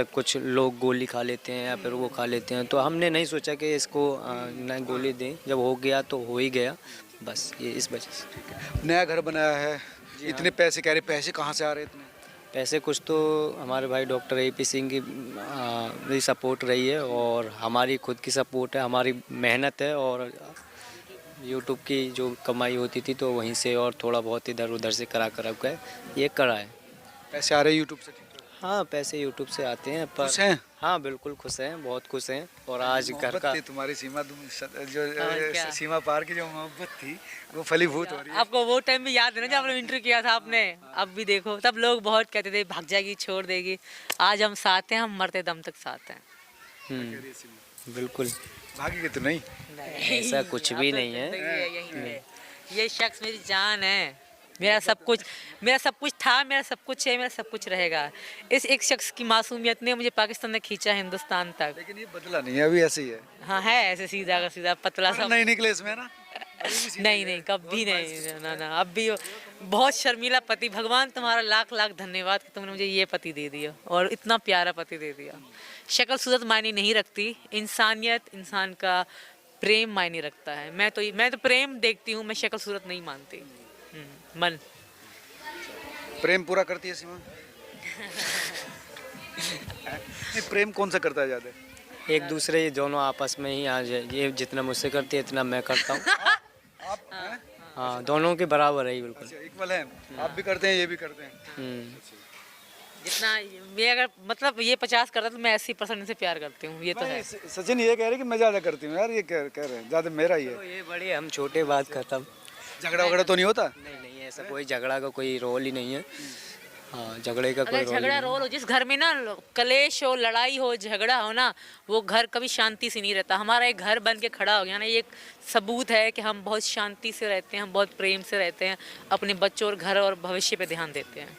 कुछ लोग गोली खा लेते हैं या फिर वो खा लेते हैं, तो हमने नहीं सोचा कि इसको ना गोली दें। जब हो गया तो हो ही गया, बस ये इस वजह से। नया घर बनाया है, इतने पैसे कह रहे, पैसे कहाँ से आ रहे इतने? पैसे कुछ तो हमारे भाई डॉक्टर AP सिंह की भी सपोर्ट रही है, और हमारी खुद की सपोर्ट है, हमारी मेहनत है, और यूट्यूब की जो कमाई होती थी तो वहीं से और थोड़ा बहुत इधर उधर से करा के ये करा है। पैसे आ रहे हैं यूट्यूब से? हाँ, पैसे यूट्यूब से आते हैं पर खुश हैं? हाँ बिल्कुल खुश हैं, बहुत खुश हैं। और आज घर का तुम्हारी सीमा जो क्या? सीमा पार की जो मोहब्बत थी वो फलीभूत हो रही है। आपको वो टाइम भी याद है ना जब आपने इंटरव्यू किया था आपने? अब भी देखो, तब लोग बहुत कहते थे भाग जाएगी, छोड़ देगी। आज हम साथ हैं, हम मरते दम तक साथ हैं। बिल्कुल। भागेगी तो नहीं? ऐसा कुछ भी नहीं है। यही है, ये शख्स मेरी जान है, मेरा सब कुछ था, मेरा सब कुछ है, मेरा सब कुछ रहेगा। इस एक शख्स की मासूमियत ने मुझे पाकिस्तान में खींचा हिंदुस्तान तक। लेकिन ये बदला नहीं है, अभी ऐसे ही है। हाँ है ऐसे सीधा का सीधा पतला सा। नहीं निकले इसमें ना? नहीं कभी नहीं, ना अब भी बहुत शर्मीला पति। भगवान तुम्हारा लाख लाख धन्यवाद कि तुमने मुझे ये पति दे दिया और इतना प्यारा पति दे दिया। शक्ल सूरत मायने नहीं रखती, इंसानियत, इंसान का प्रेम मायने रखता है। मैं तो प्रेम देखती हूँ, मैं शक्ल सूरत नहीं मानती। मन प्रेम पूरा करती है सीमा? नहीं, प्रेम कौन सा करता है ज्यादा? एक दूसरे दोनों आपस में ही आ जाए, ये जितना मुझसे करती है इतना मैं करता हूँ। आप हैं? हाँ, दोनों के बराबर है बिल्कुल। अच्छा, इक्वल है, आप भी करते हैं, ये भी करते हैं। जितना मैं अगर मतलब ये 50 करता तो मैं 80% से प्यार करती हूँ, ये तो है। सचिन ये कह रहे कि मैं ज्यादा करती हूँ यार, ये कह रहे हैं ज्यादा मेरा ही है। तो ये बड़े हम छोटे बात खत्म। झगड़ा वगड़ा तो नहीं होता? नहीं, ऐसा कोई झगड़ा का कोई रोल ही नहीं है। हाँ, झगड़े का कोई अगर रोल ही झगड़ा नहीं। रोल हो, जिस घर में ना कलेश हो, लड़ाई हो, झगड़ा हो ना, वो घर कभी शांति से नहीं रहता। हमारा एक घर बन के खड़ा हो गया ना, ये एक सबूत है कि हम बहुत शांति से रहते हैं, हम बहुत प्रेम से रहते हैं, अपने बच्चों और घर और भविष्य पे ध्यान देते हैं।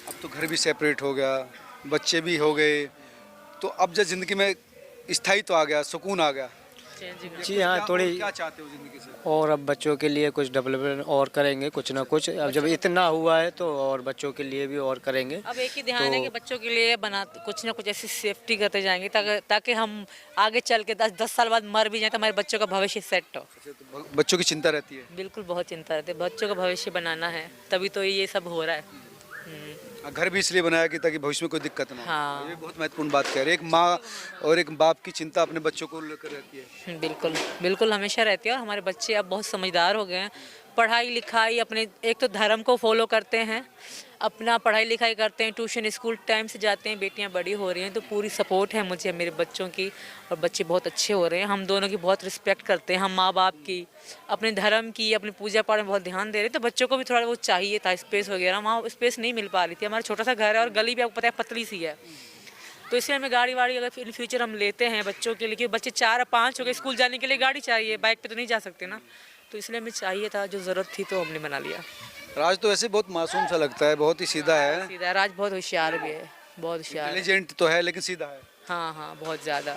अब तो घर भी सेपरेट हो गया, बच्चे भी हो गए, तो अब जब जिंदगी में स्थायित्व आ गया, सुकून आ गया। जी हाँ, थोड़ी क्या चाहते हो जिंदगी से? और अब बच्चों के लिए कुछ डेवलपमेंट और करेंगे, कुछ ना कुछ। अब जब इतना हुआ है तो और बच्चों के लिए भी और करेंगे। अब एक ही ध्यान है कि बच्चों के लिए कुछ ना कुछ ऐसी सेफ्टी करते जाएंगे ताकि हम आगे चल के 10 साल बाद मर भी जाए तो हमारे बच्चों का भविष्य सेट हो। तो बच्चों की चिंता रहती है? बिल्कुल, बहुत चिंता रहती है। बच्चों का भविष्य बनाना है, तभी तो ये सब हो रहा है। घर भी इसलिए बनाया कि ताकि भविष्य में कोई दिक्कत ना हो। हाँ। ये बहुत महत्वपूर्ण बात कह रहे हैं। एक माँ और एक बाप की चिंता अपने बच्चों को लेकर रहती है। बिल्कुल बिल्कुल, हमेशा रहती है। और हमारे बच्चे अब बहुत समझदार हो गए हैं, पढ़ाई लिखाई अपने एक तो धर्म को फॉलो करते हैं, अपना पढ़ाई लिखाई करते हैं, ट्यूशन स्कूल टाइम से जाते हैं। बेटियां बड़ी हो रही हैं तो पूरी सपोर्ट है मुझे मेरे बच्चों की, और बच्चे बहुत अच्छे हो रहे हैं। हम दोनों की बहुत रिस्पेक्ट करते हैं, हम माँ बाप की, अपने धर्म की, अपनी पूजा पाठ में बहुत ध्यान दे रहे हैं। तो बच्चों को भी थोड़ा बहुत चाहिए था स्पेस वगैरह, वहाँ स्पेस नहीं मिल पा रही थी। हमारा छोटा सा घर है और गली भी आपको पता है पतली सी है, तो इसलिए हमें गाड़ी वाड़ी अगर इन फ्यूचर हम लेते हैं बच्चों के लिए, क्योंकि बच्चे 4-5 हो गए, स्कूल जाने के लिए गाड़ी चाहिए, बाइक पे तो नहीं जा सकते ना, तो इसलिए हमें चाहिए था, जो ज़रूरत थी तो हमने बना लिया। राज तो ऐसे बहुत मासूम सा लगता है, बहुत ही सीधा है, सीधा राज बहुत होशियार भी है, बहुत होशियार है। इंटेलिजेंट तो है लेकिन सीधा है। हाँ, बहुत ज़्यादा,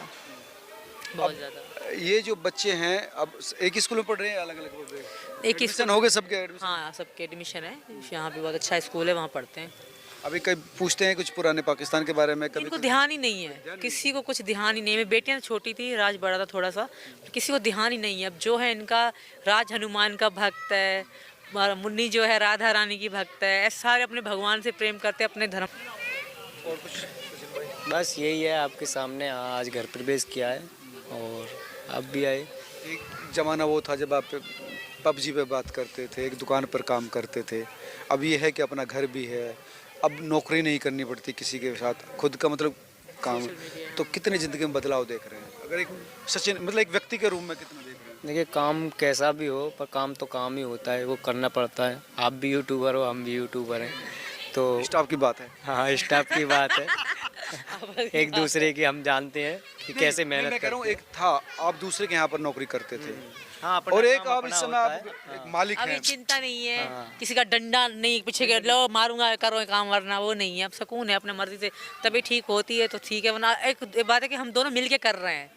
बहुत ज़्यादा। ये जो बच्चे हैं अब एक ही स्कूल में पढ़ रहे हैं, अलग अलग पढ़ रहे हैं? एक ही एडमिशन हो गए सबके? एडमिशन हाँ, सबके एडमिशन है, यहाँ पे बहुत अच्छा स्कूल है, वहाँ पढ़ते हैं। अभी कभी पूछते हैं कुछ पुराने पाकिस्तान के बारे में? कभी इनको ध्यान ही नहीं है, किसी को कुछ ध्यान ही नहीं है। मेरी बेटियाँ छोटी थी, राज बड़ा था थोड़ा सा, किसी को ध्यान ही नहीं है। अब जो है इनका, राज हनुमान का भक्त है, मुन्नी जो है राधा रानी की भक्त है, ऐसे सारे अपने भगवान से प्रेम करते हैं, अपने धर्म। और कुछ? बस यही है, आपके सामने आज घर प्रवेश किया है और अब भी आए। एक ज़माना वो था जब आप पबजी पे बात करते थे, एक दुकान पर काम करते थे। अब ये है कि अपना घर भी है, अब नौकरी नहीं करनी पड़ती किसी के साथ, खुद का मतलब काम। तो कितनी ज़िंदगी में बदलाव देख रहे हैं? अगर एक सचिन मतलब एक व्यक्ति के रूप में कितना देख रहे हैं? देखिए, काम कैसा भी हो पर काम तो काम ही होता है, वो करना पड़ता है। आप भी यूट्यूबर हो, हम भी यूट्यूबर हैं, तो स्टाफ की बात है। हाँ, स्टाफ की बात है। एक दूसरे की हम जानते हैं कि कैसे मेहनत मैं कह रहा हूँ, करते एक था आप दूसरे के यहाँ पर नौकरी करते थे, हाँ, अपना और एक काम आप अपना इस समय होता आप है। एक मालिक अभी हैं। चिंता नहीं है, हाँ। किसी का डंडा नहीं पीछे के लो मारूंगा करो काम, वरना वो नहीं है। अब सुकून है, अपने मर्जी से तभी ठीक होती है तो ठीक है, वरना एक बात है कि हम दोनों मिलके कर रहे हैं,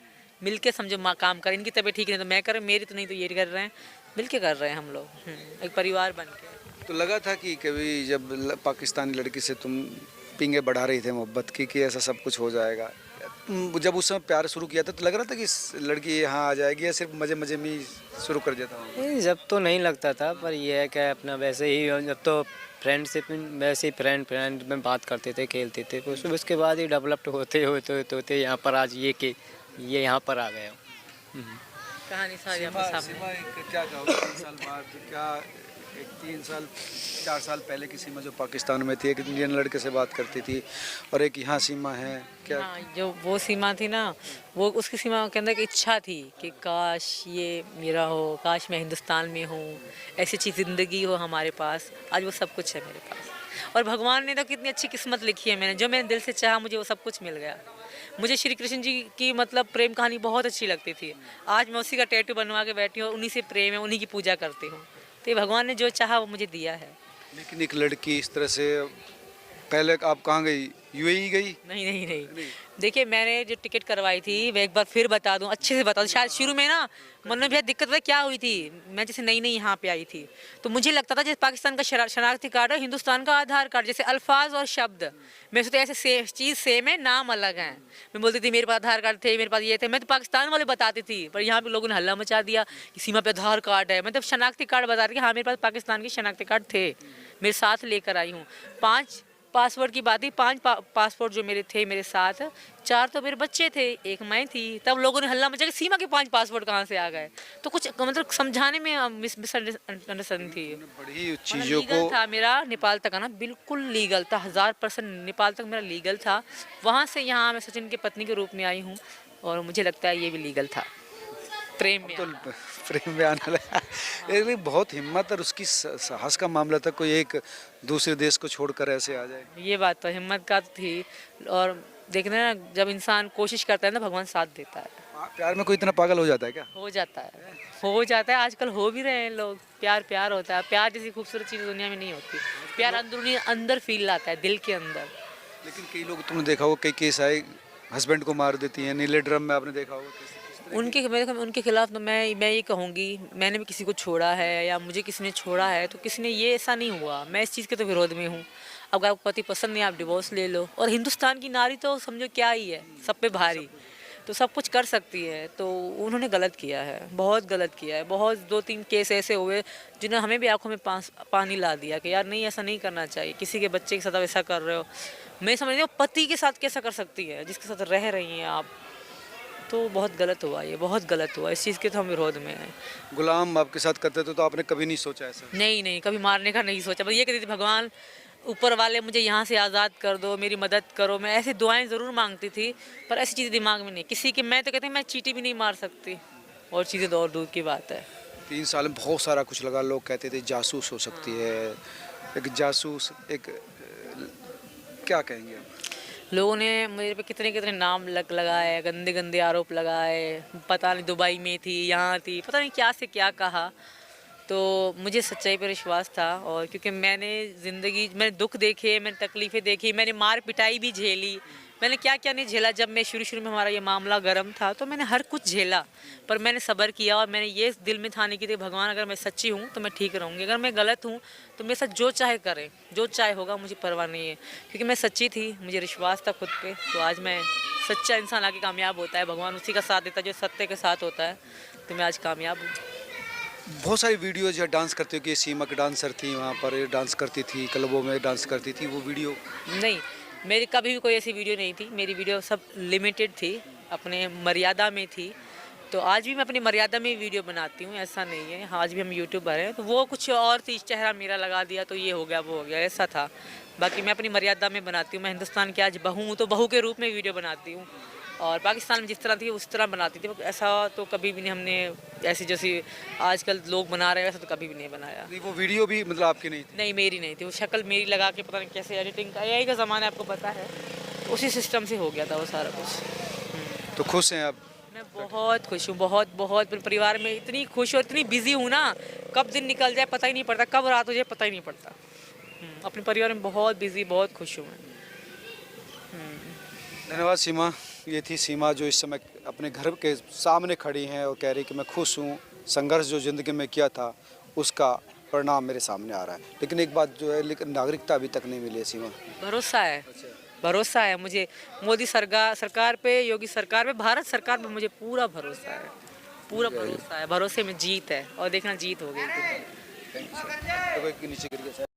मिलके समझो काम करें। इनकी तबीयत ठीक नहीं तो मैं करें, मेरी तो नहीं तो ये कर रहे हैं, मिलके कर रहे हैं हम लोग, एक परिवार बन के। तो लगा था कि कभी जब पाकिस्तानी लड़की से तुम पींगे बढ़ा रही थी मोहब्बत की कि ऐसा सब कुछ हो जाएगा। जब उस समय प्यार शुरू किया था तो लग रहा था कि इस लड़की यहाँ आ जाएगी, या सिर्फ मजे मजे में ही शुरू कर देता हूँ? नहीं, जब तो नहीं लगता था, पर ये है कि अपना वैसे ही जब तो फ्रेंडशिप वैसे ही फ्रेंड में बात करते थे, खेलते थे, फिर उसके बाद ही डेवलप्ड होते यहाँ पर आज ये यहाँ पर आ गए हो। कहानी सारी आपके सामने। सीमा क्या कहोगे 3 साल बाद? क्या एक 3 साल 4 साल पहले की सीमा जो पाकिस्तान में थी, एक इंडियन लड़के से बात करती थी, और एक यहाँ सीमा है, क्या? हाँ, जो वो सीमा थी ना, वो उसकी सीमा के अंदर एक इच्छा थी कि काश ये मेरा हो, काश मैं हिंदुस्तान में हूँ, ऐसी अच्छी ज़िंदगी हो हमारे पास। आज वो सब कुछ है मेरे पास, और भगवान ने तो कितनी अच्छी किस्मत लिखी है। मैंने जो मैंने दिल से चाहा, मुझे वो सब कुछ मिल गया। मुझे श्री कृष्ण जी की मतलब प्रेम कहानी बहुत अच्छी लगती थी। आज मैं उसी का टैटू बनवा के बैठी हूँ, उन्हीं से प्रेम है, उन्हीं की पूजा करती हूँ। तो ये भगवान ने जो चाहा वो मुझे दिया है। लेकिन एक लड़की इस तरह से, पहले आप कहाँ गई? यूएई गई? नहीं। देखिए, मैंने जो टिकट करवाई थी, मैं एक बार फिर बता दूं, अच्छे से बता दूं। शायद शुरू में ना मन में बहुत दिक्कत पता क्या हुई थी, मैं जैसे नई यहाँ पे आई थी, तो मुझे लगता था जैसे पाकिस्तान का शनाख्ती कार्ड है, हिंदुस्तान का आधार कार्ड, जैसे अल्फाज और शब्द मेरे से तो ऐसे चीज़ सेम है, नाम अलग हैं। मैं बोलती थी मेरे पास आधार कार्ड थे, मेरे पास ये थे, मैं तो पाकिस्तान वाले बताती थी, पर यहाँ पे लोगों ने हल्ला मचा दिया कि सीमा पे आधार कार्ड है। मतलब शनाख्ती कार्ड बता रही कि हाँ, मेरे पास पाकिस्तान के शनाख्ती कार्ड थे, मेरे साथ लेकर आई हूँ। 5 पासपोर्ट की बात थी, 5 पासपोर्ट जो मेरे थे मेरे साथ, 4 तो मेरे बच्चे थे, 1 मैं थी। तब लोगों ने हल्ला मचा कि सीमा के 5 पासपोर्ट कहाँ से आ गए। तो कुछ मतलब समझाने में मिसअंडरस्टैंडिंग थी। बड़ी चीज़ों को लीगल था मेरा, नेपाल तक आना बिल्कुल लीगल था, 1000% नेपाल तक मेरा लीगल था। वहाँ से यहाँ मैं सचिन की पत्नी के रूप में आई हूँ, और मुझे लगता है ये भी लीगल था। प्रेम में तो प्रेम में आने लगा। लेकिन बहुत हिम्मत और उसकी साहस का मामला था, कोई एक दूसरे देश को छोड़कर ऐसे आ जाए। ये बात तो हिम्मत का थी, और देखना ना, जब इंसान कोशिश करता है ना, भगवान साथ देता है। प्यार में कोई इतना पागल हो जाता है क्या? हो जाता है। आजकल हो भी रहे हैं लोग। प्यार होता है। प्यार जैसी खूबसूरत चीज़ दुनिया में नहीं होती। प्यार अंदरूनी अंदर फील आता है, दिल के अंदर। लेकिन कई लोग, तुमने देखा होगा, कई केस आए हस्बैंड को मार देती हैं, नीले ड्रम में आपने देखा होगा। उनके खिलाफ तो मैं ये कहूँगी, मैंने भी किसी को छोड़ा है या मुझे किसी ने छोड़ा है, तो किसी ने ये ऐसा नहीं हुआ। मैं इस चीज़ के तो विरोध में हूँ। अब आपको पति पसंद नहीं, आप डिवोर्स ले लो। और हिंदुस्तान की नारी तो समझो क्या ही है, सब पे भारी, तो सब कुछ कर सकती है। तो उन्होंने गलत किया है, बहुत गलत किया है। बहुत 2-3 केस ऐसे हुए जिन्होंने हमें भी आंखों में पानी ला दिया कि यार नहीं, ऐसा नहीं करना चाहिए। किसी के बच्चे के साथ आप ऐसा कर रहे हो। मैं समझ रही हूँ पति के साथ कैसा कर सकती है, जिसके साथ रह रही हैं आप। तो बहुत गलत हुआ, ये बहुत गलत हुआ। इस चीज़ के तो हम विरोध में हैं। गुलाम आपके साथ करते थे तो आपने कभी नहीं सोचा ऐसा? नहीं, कभी मारने का नहीं सोचा। बस ये कहती थी भगवान ऊपर वाले मुझे यहाँ से आज़ाद कर दो, मेरी मदद करो। मैं ऐसी दुआएं ज़रूर मांगती थी, पर ऐसी चीज़ें दिमाग में नहीं। किसी की मैं तो कहती हूँ मैं चींटी भी नहीं मार सकती, और चीज़ें तो और दूर की बात है। 3 साल में बहुत सारा कुछ लगा। लोग कहते थे जासूस हो सकती है, एक जासूस, एक क्या कहेंगे आप? लोगों ने मेरे पे कितने नाम लगाए, गंदे आरोप लगाए। पता नहीं दुबई में थी, यहाँ थी, पता नहीं क्या से क्या कहा। तो मुझे सच्चाई पर विश्वास था, और क्योंकि मैंने दुख देखे, मैंने तकलीफ़ें देखी, मैंने मार पिटाई भी झेली। मैंने क्या क्या नहीं झेला। जब मैं शुरू में हमारा ये मामला गर्म था, तो मैंने हर कुछ झेला, पर मैंने सब्र किया। और मैंने ये दिल में ठानी की थी, भगवान अगर मैं सच्ची हूँ तो मैं ठीक रहूँगी, अगर मैं गलत हूँ तो मेरे साथ जो चाहे करें, जो चाहे होगा, मुझे परवाह नहीं है। क्योंकि मैं सच्ची थी, मुझे विश्वास था खुद पे। तो आज मैं सच्चा इंसान आगे कामयाब होता है, भगवान उसी का साथ देता है जो सत्य के साथ होता है। तो मैं आज कामयाब हूँ। बहुत सारी वीडियो जो डांस करते हो कि सीमा की डांसर थी, वहाँ पर डांस करती थी, क्लबों में डांस करती थी, वो वीडियो? नहीं, मेरी कभी भी कोई ऐसी वीडियो नहीं थी। मेरी वीडियो सब लिमिटेड थी, अपने मर्यादा में थी। तो आज भी मैं अपनी मर्यादा में वीडियो बनाती हूँ, ऐसा नहीं है। आज भी हम यूट्यूबर हैं, तो वो कुछ और थी, चेहरा मेरा लगा दिया तो ये हो गया वो हो गया, ऐसा था। बाकी मैं अपनी मर्यादा में बनाती हूँ। मैं हिंदुस्तान की आज बहू हूँ, तो बहू के रूप में वीडियो बनाती हूँ, और पाकिस्तान में जिस तरह थी उस तरह बनाती थी। ऐसा तो कभी भी नहीं हमने, ऐसी जैसी आजकल लोग बना रहे हैं वैसा तो कभी भी नहीं बनाया। नहीं, वो वीडियो भी मतलब आपकी नहीं थी? नहीं, मेरी नहीं थी। वो शक्ल मेरी लगा के पता नहीं कैसे, एडिटिंग का AI का ज़माना आपको पता है, उसी सिस्टम से हो गया था वो सारा कुछ। तो खुश हैं आप? मैं बहुत खुश हूँ, बहुत। मेरे परिवार में इतनी खुश और इतनी बिजी हूँ ना, कब दिन निकल जाए पता ही नहीं पड़ता, कब रात हो जाए पता ही नहीं पड़ता। अपने परिवार में बहुत बिजी, बहुत खुश हूँ मैं। धन्यवाद सीमा। ये थी सीमा जो इस समय अपने घर के सामने खड़ी हैं और कह रही कि मैं खुश हूँ। संघर्ष जो ज़िंदगी में किया था उसका परिणाम मेरे सामने आ रहा है। लेकिन एक बात जो है, लेकिन नागरिकता अभी तक नहीं मिली है सीमा। भरोसा है। अच्छा। भरोसा है मुझे मोदी सरकार पे, योगी सरकार पे, भारत सरकार पे मुझे पूरा भरोसा है, पूरा भरोसा है। भरोसे में जीत है और देखना जीत हो गई। Thank you sir. देखो एक नीचे गिर गया सर।